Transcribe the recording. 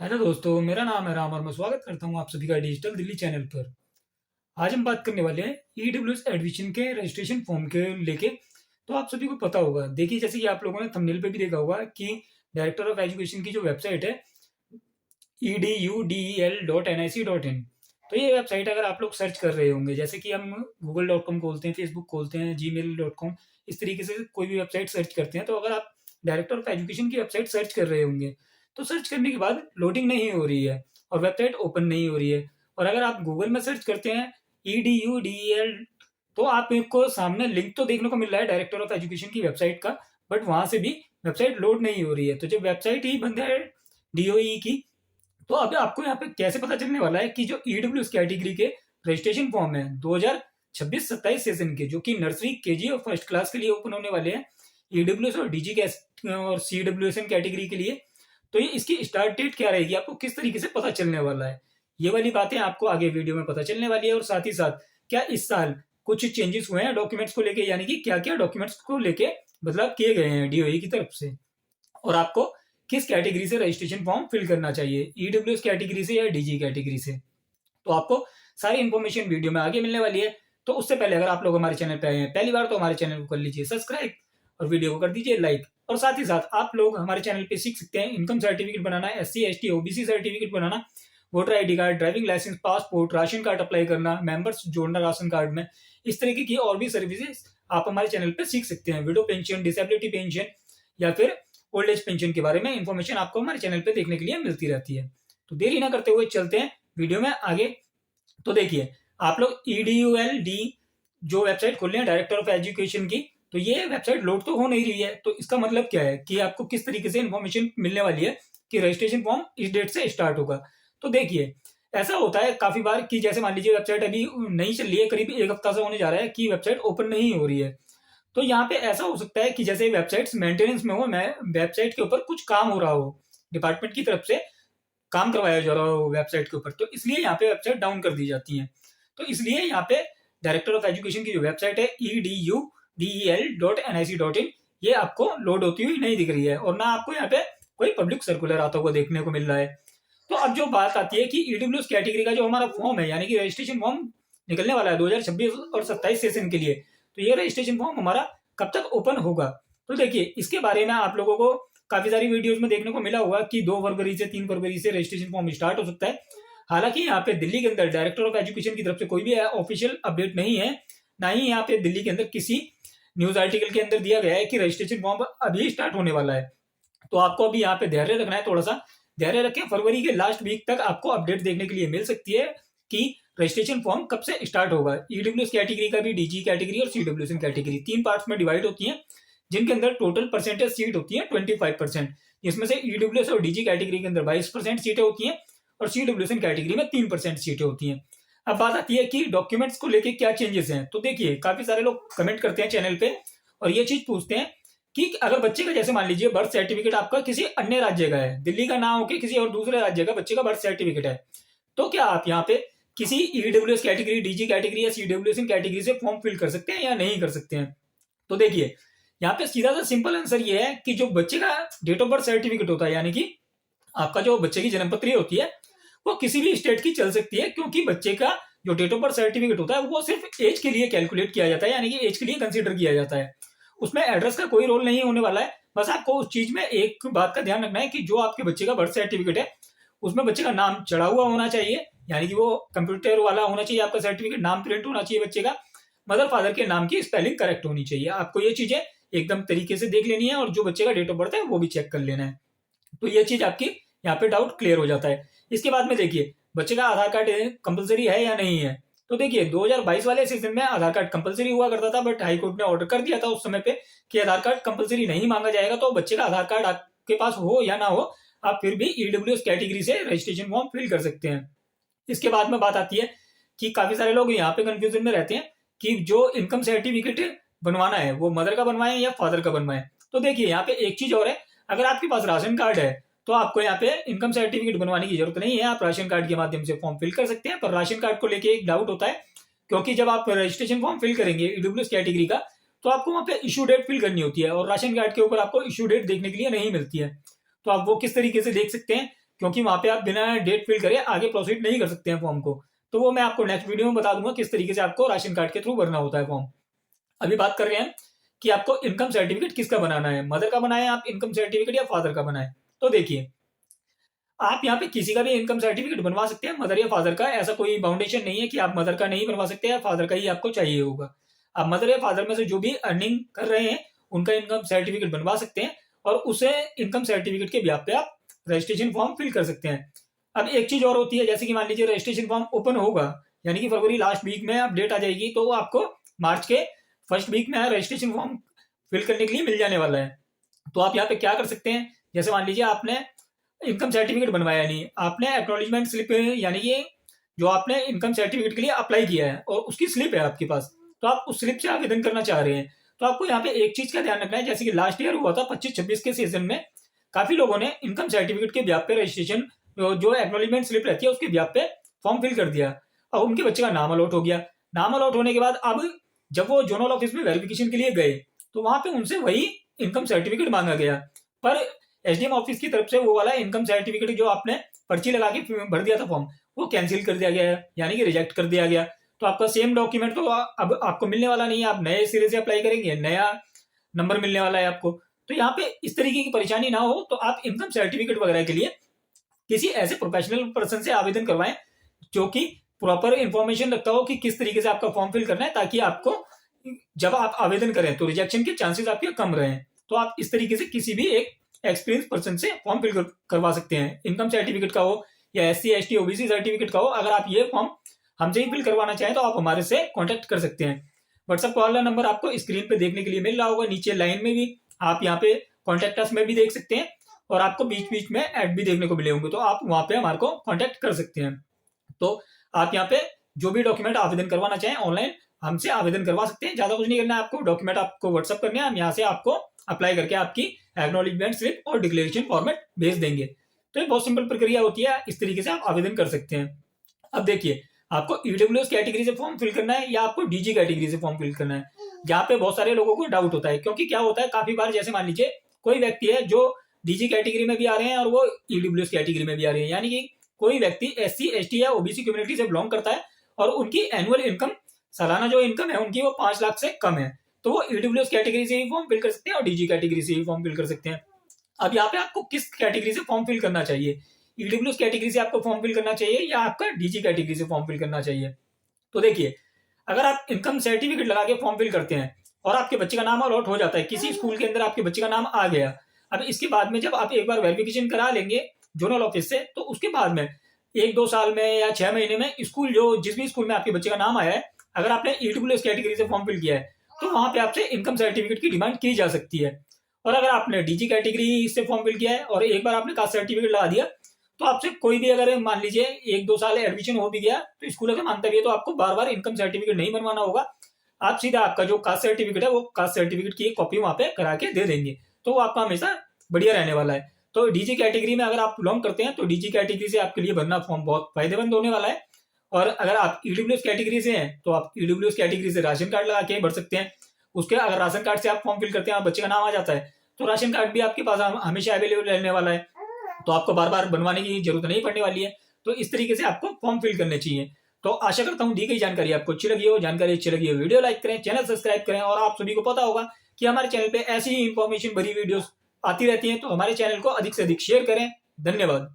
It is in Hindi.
हेलो दोस्तों, मेरा नाम है राम और मैं स्वागत करता हूं आप सभी का डिजिटल दिल्ली चैनल पर। आज हम बात करने वाले हैं ईडब्ल्यूएस एडमिशन के रजिस्ट्रेशन फॉर्म के लेके। तो आप सभी को पता होगा, देखिए जैसे कि आप लोगों ने थंबनेल पे भी देखा होगा कि डायरेक्टर ऑफ एजुकेशन की जो वेबसाइट है edudel.nic.in। तो ये वेबसाइट अगर आप लोग सर्च कर रहे होंगे, जैसे कि हम google.com खोलते हैं, फेसबुक खोलते हैं, gmail.com, इस तरीके से कोई भी वेबसाइट सर्च करते हैं, तो अगर आप डायरेक्टर ऑफ एजुकेशन की वेबसाइट सर्च कर रहे होंगे तो सर्च करने के बाद लोडिंग नहीं हो रही है और वेबसाइट ओपन नहीं हो रही है। और अगर आप गूगल में सर्च करते हैं EDUDEL, तो आपको सामने लिंक तो देखने को मिल रहा है डायरेक्टर ऑफ एजुकेशन की वेबसाइट का, बट वहां से भी वेबसाइट लोड नहीं हो रही है। तो जब वेबसाइट ही बंद है DOE की, तो अब आपको यहाँ पे कैसे पता चलने वाला है कि जो ईडब्ल्यू कैटेगरी के रजिस्ट्रेशन फॉर्म है 2026-27 सेशन के, जो कि नर्सरी, केजी और फर्स्ट क्लास के लिए ओपन होने वाले हैं, ईडब्ल्यू और डीजी और CWSN कैटेगरी के लिए, तो ये इसकी स्टार्ट डेट क्या रहेगी, आपको किस तरीके से पता चलने वाला है, ये वाली बातें आपको आगे वीडियो में पता चलने वाली है। और साथ ही साथ क्या इस साल कुछ चेंजेस हुए हैं डॉक्यूमेंट्स को लेके, यानी कि क्या क्या डॉक्यूमेंट्स को लेके बदलाव किए गए हैं DOE की तरफ से, और आपको किस कैटेगरी से रजिस्ट्रेशन फॉर्म फिल करना चाहिए, ईडब्ल्यूएस कैटेगरी से या डीजी कैटेगरी से। तो आपको सारी इन्फॉर्मेशन वीडियो में आगे मिलने वाली है। तो उससे पहले अगर आप लोग हमारे चैनल पे आए हैं पहली बार, तो हमारे चैनल को कर लीजिए सब्सक्राइब और वीडियो को कर दीजिए लाइक। और साथ ही साथ आप लोग हमारे चैनल पे सीख सकते हैं इनकम सर्टिफिकेट बनाना, SC ST OBC सर्टिफिकेट बनाना, voter ID card, driving licence, passport, ration card apply करना, मेंबर्स जोड़ना राशन कार्ड में, इस तरीके की और भी सर्विसेज आप हमारे चैनल पे सीख सकते हैं। विडो पेंशन, डिसेबिलिटी पेंशन या फिर ओल्ड एज पेंशन के बारे में इन्फॉर्मेशन आपको हमारे चैनल पे देखने के लिए मिलती रहती है। तो देरी ना करते हुए चलते हैं वीडियो में आगे। तो देखिए, आप लोग EDULD जो वेबसाइट खोल रहे हैं डायरेक्टर ऑफ एजुकेशन की, तो ये वेबसाइट लोड तो हो नहीं रही है। तो इसका मतलब क्या है कि आपको किस तरीके से इन्फॉर्मेशन मिलने वाली है कि रजिस्ट्रेशन फॉर्म इस डेट से स्टार्ट होगा। तो देखिए, ऐसा होता है काफी बार कि जैसे मान लीजिए वेबसाइट अभी नहीं चल रही है, करीब एक हफ्ता से होने जा रहा है कि वेबसाइट ओपन नहीं हो रही है। तो यहाँ पे ऐसा हो सकता है कि जैसे वेबसाइट्स मेंटेनेंस में हो, मैं वेबसाइट के ऊपर कुछ काम हो रहा हो, डिपार्टमेंट की तरफ से काम करवाया जा रहा हो वेबसाइट के ऊपर, तो इसलिए यहाँ पे वेबसाइट डाउन कर दी जाती है। तो इसलिए यहाँ पे डायरेक्टर ऑफ एजुकेशन की जो वेबसाइट है edudel.nic.in, ये आपको लोड होती हुई नहीं दिख रही है और ना आपको यहाँ पे कोई पब्लिक सर्कुलर आता हुआ देखने को मिल रहा है। तो अब जो बात आती है कि ईडब्ल्यू कैटेगरी का जो हमारा फॉर्म है, यानी कि रजिस्ट्रेशन फॉर्म निकलने वाला है 2026 और 27 सेशन के लिए, तो ये रजिस्ट्रेशन फॉर्म हमारा कब तक ओपन होगा। तो देखिए, इसके बारे में आप लोगों को काफी सारी वीडियोस में देखने को मिला होगा कि 2 फरवरी से 3 फरवरी से रजिस्ट्रेशन फॉर्म स्टार्ट हो सकता है। हालांकि यहाँ पे दिल्ली के अंदर डायरेक्टर ऑफ एजुकेशन की तरफ से कोई भी ऑफिशियल अपडेट नहीं है, ना ही यहाँ पे दिल्ली के अंदर किसी न्यूज आर्टिकल के अंदर दिया गया है कि रजिस्ट्रेशन फॉर्म अभी स्टार्ट होने वाला है। तो आपको अभी यहाँ पे धैर्य रखना है, थोड़ा सा धैर्य रखें। फरवरी के लास्ट वीक तक आपको अपडेट देखने के लिए मिल सकती है कि रजिस्ट्रेशन फॉर्म कब से स्टार्ट होगा। ईडब्ल्यूएस कैटेगरी का भी, डीजी कैटेगरी और CWSN कैटेगरी 3 पार्ट्स में डिवाइड होती है, जिनके अंदर टोटल परसेंटेज सीट होती है 25%। इसमें से ईडब्ल्यूएस और डीजी कैटेगरी के अंदर 22% सीटें होती हैं और CWSN कैटेगरी में 3% सीटें होती हैं। अब बात आती है कि डॉक्यूमेंट्स को लेके क्या चेंजेस हैं। तो देखिए, काफी सारे लोग कमेंट करते हैं चैनल पे और ये चीज पूछते हैं कि अगर बच्चे का, जैसे मान लीजिए बर्थ सर्टिफिकेट आपका किसी अन्य राज्य का है, दिल्ली का ना होकर किसी और दूसरे राज्य का बच्चे का बर्थ सर्टिफिकेट है, तो क्या आप यहाँ पे किसी ईडब्ल्यूएस कैटेगरी, डीजी कैटेगरी या CWSN कैटेगरी से फॉर्म फिल कर सकते हैं या नहीं कर सकते हैं। तो देखिए, यहाँ पे सीधा सा सिंपल आंसर ये है कि जो बच्चे का डेट ऑफ बर्थ सर्टिफिकेट होता है, यानी कि आपका जो बच्चे की जन्मपत्री होती है, वो किसी भी स्टेट की चल सकती है, क्योंकि बच्चे का जो डेट ऑफ बर्थ सर्टिफिकेट होता है वो सिर्फ एज के लिए कैलकुलेट किया जाता है, यानी कि एज के लिए कंसिडर किया जाता है। उसमें एड्रेस का कोई रोल नहीं होने वाला है। बस आपको उस चीज में एक बात का ध्यान रखना है कि जो आपके बच्चे का बर्थ सर्टिफिकेट है उसमें बच्चे का नाम चढ़ा हुआ होना चाहिए, यानी कि वो कंप्यूटर वाला होना चाहिए आपका सर्टिफिकेट, नाम प्रिंट होना चाहिए बच्चे का, मदर फादर के नाम की स्पेलिंग करेक्ट होनी चाहिए। आपको ये चीजें एकदम तरीके से देख लेनी है और जो बच्चे का डेट ऑफ बर्थ है वो भी चेक कर लेना है। तो ये चीज आपकी यहाँ पे डाउट क्लियर हो जाता है। इसके बाद में देखिए, बच्चे का आधार कार्ड कंपलसरी है या नहीं है। तो देखिए, 2022 वाले सीजन में आधार कार्ड कंपलसरी हुआ करता था, बट हाईकोर्ट ने ऑर्डर कर दिया था उस समय पे कि आधार कार्ड कंपलसरी नहीं मांगा जाएगा। तो बच्चे का आधार कार्ड आपके पास हो या ना हो, आप फिर भी ईडब्ल्यूएस कैटेगरी से रजिस्ट्रेशन फॉर्म फिल कर सकते हैं। इसके बाद में बात आती है कि काफी सारे लोग यहाँ पे कंफ्यूजन में रहते हैं कि जो इनकम सर्टिफिकेट बनवाना है वो मदर का बनवाएं या फादर का बनवाएं। तो देखिए, यहाँ पे एक चीज और है, अगर आपके पास राशन कार्ड है तो आपको यहाँ पे इनकम सर्टिफिकेट बनवाने की जरूरत नहीं है, आप राशन कार्ड के माध्यम से फॉर्म फिल कर सकते हैं। पर राशन कार्ड को लेके एक डाउट होता है, क्योंकि जब आप रजिस्ट्रेशन फॉर्म फिल करेंगे ईडब्ल्यूएस कैटेगरी का, तो आपको वहाँ पे इशू डेट फिल करनी होती है और राशन कार्ड के ऊपर आपको इशू डेट देखने के लिए नहीं मिलती है। तो आप वो किस तरीके से देख सकते हैं क्योंकि वहां पे आप बिना डेट फिल करे आगे प्रोसीड नहीं कर सकते हैं फॉर्म को। तो वो मैं आपको नेक्स्ट वीडियो में बता दूंगा किस तरीके से आपको राशन कार्ड के थ्रू भरना होता है फॉर्म। अभी बात कर रहे हैं कि आपको इनकम सर्टिफिकेट किसका बनाना है, मदर का बनाए आप इनकम सर्टिफिकेट या फादर का बनाए। तो देखिए, आप यहाँ पे किसी का भी इनकम सर्टिफिकेट बनवा सकते हैं, मदर या फादर का। ऐसा कोई बाउंडेशन नहीं है कि आप मदर का नहीं बनवा सकते या फादर का ही आपको चाहिए होगा। आप मदर या फादर में से जो भी अर्निंग कर रहे हैं उनका इनकम सर्टिफिकेट बनवा सकते हैं और उसे इनकम सर्टिफिकेट के ब्याह पे आप रजिस्ट्रेशन फॉर्म फिल कर सकते हैं। अब एक चीज और होती है, जैसे कि मान लीजिए रजिस्ट्रेशन फॉर्म ओपन होगा, यानी कि फरवरी लास्ट वीक में अपडेट आ जाएगी, तो आपको मार्च के फर्स्ट वीक में रजिस्ट्रेशन फॉर्म फिल करने के लिए मिल जाने वाला है। तो आप यहाँ पे क्या कर सकते हैं, जैसे मान लीजिए आपने इनकम सर्टिफिकेट बनवाया नहीं, आपने एक्नॉलेजमेंट स्लिप यानी कि जो आपने इनकम सर्टिफिकेट के लिए अप्लाई किया है और उसकी स्लिप है आपके पास, तो आप उस स्लिप से आवेदन करना चाह रहे हैं। तो आपको यहाँ पे एक चीज का ध्यान रखना है, जैसे कि लास्ट ईयर हुआ था 25-26 के सीजन में, काफी लोगों ने इनकम सर्टिफिकेट के ब्याह पे रजिस्ट्रेशन जो एक्नॉलेजमेंट स्लिप रहती है उसके ब्याह पे फॉर्म फिल कर दिया और उनके बच्चे का नाम अलॉट हो गया। नाम अलॉट होने के बाद अब जब वो जोनल ऑफिस में वेरिफिकेशन के लिए गए तो वहां पे उनसे वही इनकम सर्टिफिकेट मांगा गया, पर एसडीएम ऑफिस की तरफ से वो वाला इनकम सर्टिफिकेट जो आपने पर्ची लगा के भर दिया था फॉर्म, वो कैंसिल कर दिया गया है, यानी कि रिजेक्ट कर दिया गया। तो आपका सेम डॉक्यूमेंट तो अब आपको मिलने वाला नहीं है, आप नए सिरे से अप्लाई करेंगे, नया नंबर मिलने वाला है आपको। तो यहाँ पे इस तरीके की परेशानी ना हो तो आप इनकम सर्टिफिकेट वगैरह के लिए किसी ऐसे प्रोफेशनल पर्सन से आवेदन करवाएं जो कि प्रॉपर इंफॉर्मेशन रखता हो कि किस तरीके से आपका फॉर्म फिल करना है, ताकि आपको जब आप आवेदन करें तो रिजेक्शन के चांसेस आपके कम रहे। तो आप इस तरीके से किसी भी एक एक्सपीरियंस पर्सन से फॉर्म फिल करवा सकते हैं, इनकम सर्टिफिकेट का हो या SC ST OBC सर्टिफिकेट का हो। अगर आप ये फॉर्म हमसे ही फिल करवाना चाहें तो आप हमारे से कांटेक्ट कर सकते हैं। व्हाट्सएप कॉल नंबर आपको स्क्रीन पे देखने के लिए मिल रहा होगा, नीचे लाइन में भी आप यहाँ पे कॉन्टेक्ट अस में भी देख सकते हैं और आपको बीच बीच में ऐड भी देखने को मिले होंगे, तो आप वहां पे हमारे को कॉन्टेक्ट कर सकते हैं। तो आप यहाँ पे जो भी डॉक्यूमेंट आवेदन करवाना चाहें ऑनलाइन हमसे आवेदन करवा सकते हैं। ज्यादा कुछ नहीं करना है आपको, डॉक्यूमेंट आपको व्हाट्सएप करने हैं, हम यहाँ से आपको अप्लाई करके आपकी एक्नॉलेजमेंट स्लिप और डिक्लेरेशन फॉर्मेट भेज देंगे। तो ये बहुत सिंपल प्रक्रिया होती है, इस तरीके से आप आवेदन कर सकते हैं। अब देखिए, आपको ईडब्ल्यूएस कैटेगरी से फॉर्म फिल करना है या आपको डीजी कैटेगरी से फॉर्म फिल करना है, यहाँ पे बहुत सारे लोगों को डाउट होता है। क्योंकि क्या होता है, काफी बार जैसे मान लीजिए कोई व्यक्ति है जो डीजी कैटेगरी में भी आ रहे हैं और वो ईडब्ल्यूएस कैटेगरी में भी आ रहे हैं, यानी कि कोई व्यक्ति SC ST या OBC कम्युनिटी से बिलोंग करता है और उनकी एनुअल इनकम, सालाना जो इनकम है उनकी वो 5 लाख से कम है, तो वो ईडब्ल्यूएस कैटेगरी से ही फॉर्म फिल कर सकते हैं और डीजी कैटेगरी से ही फॉर्म फिल कर सकते हैं। अब यहाँ पे आपको किस कैटेगरी से फॉर्म फिल करना चाहिए, ईडब्ल्यूएस कैटेगरी से आपको फॉर्म फिल करना चाहिए या आपका डीजी कैटेगरी से फॉर्म फिल करना चाहिए। तो देखिए, अगर आप इनकम सर्टिफिकेट लगा के फॉर्म फिल करते हैं और आपके बच्चे का नाम अलॉट हो जाता है, किसी स्कूल के अंदर आपके बच्चे का नाम आ गया, अब इसके बाद में जब आप एक बार वेरिफिकेशन करा लेंगे जोनल ऑफिस से, तो उसके बाद में 1-2 साल में या 6 महीने में स्कूल जो जिस भी स्कूल में आपके बच्चे का नाम आया है, अगर आपने ईडब्ल्यूएस कैटेगरी से फॉर्म फिल किया है तो वहां पे आपसे इनकम सर्टिफिकेट की डिमांड की जा सकती है। और अगर आपने डीजी कैटेगरी से फॉर्म फिल किया है और एक बार आपने कास्ट सर्टिफिकेट लगा दिया, तो आपसे कोई भी अगर मान लीजिए 1-2 साल एडमिशन हो भी गया तो स्कूल अगर मानता भी है तो आपको बार बार इनकम सर्टिफिकेट नहीं बनवाना होगा, आप सीधा आपका जो कास्ट सर्टिफिकेट है वो कास्ट सर्टिफिकेट की एक कॉपी वहां पे करा के दे देंगे, तो वो आपका हमेशा बढ़िया रहने वाला है। तो डीजी कैटेगरी में अगर आप बिलोंग करते हैं तो डीजी कैटेगरी से आपके लिए भरना फॉर्म बहुत फायदेमंद होने वाला है। और अगर आप ईडब्ल्यूएस कैटेगरी से हैं तो आप ईडब्ल्यूएस कैटेगरी से राशन कार्ड लगा के भर सकते हैं। उसके अगर राशन कार्ड से आप फॉर्म फिल करते हैं, आप बच्चे का नाम आ जाता है, तो राशन कार्ड भी आपके पास हमेशा अवेलेबल रहने वाला है, तो आपको बार बार बनवाने की जरूरत नहीं पड़ने वाली है। तो इस तरीके से आपको फॉर्म फिल करने चाहिए। तो आशा करता हूँ दी गई जानकारी आपको अच्छी लगी हो। जानकारी अच्छी लगी हो वीडियो लाइक करें, चैनल सब्सक्राइब करें, और आप सभी को पता होगा कि हमारे चैनल पे ऐसी ही इंफॉर्मेशन भरी वीडियोस आती रहती हैं, तो हमारे चैनल को अधिक से अधिक शेयर करें। धन्यवाद।